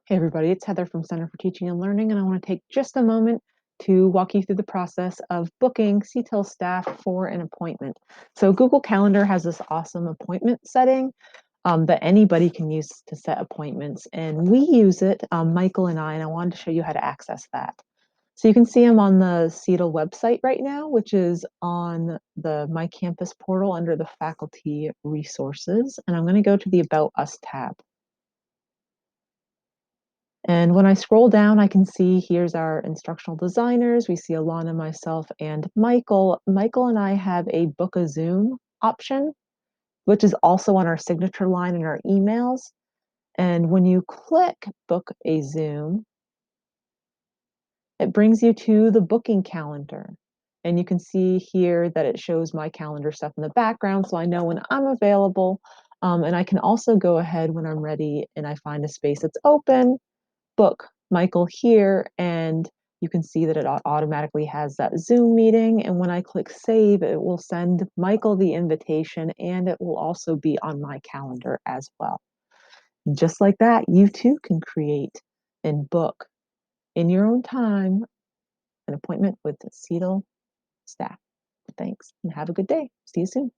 Hey everybody, it's Heather from Center for Teaching and Learning, and I want to take just a moment to walk you through the process of booking CTL staff for an appointment. So Google Calendar has this awesome appointment setting that anybody can use to set appointments, and we use it, Michael and I wanted to show you how to access that. So you can see I'm on the CTL website right now, which is on the My Campus portal under the Faculty Resources, and I'm going to go to the About Us tab. And when I scroll down, I can see here's our instructional designers. We see Alana, myself, and Michael. Michael and I have a book a Zoom option, which is also on our signature line in our emails. And when you click book a Zoom, it brings you to the booking calendar. And you can see here that it shows my calendar stuff in the background, so I know when I'm available. And I can also go ahead when I'm ready and I find a space that's open, book Michael here, and you can see that it automatically has that Zoom meeting. And when I click save, it will send Michael the invitation, and it will also be on my calendar as well. And just like that, you too can create and book in your own time an appointment with the CTL staff. Thanks and have a good day. See you soon.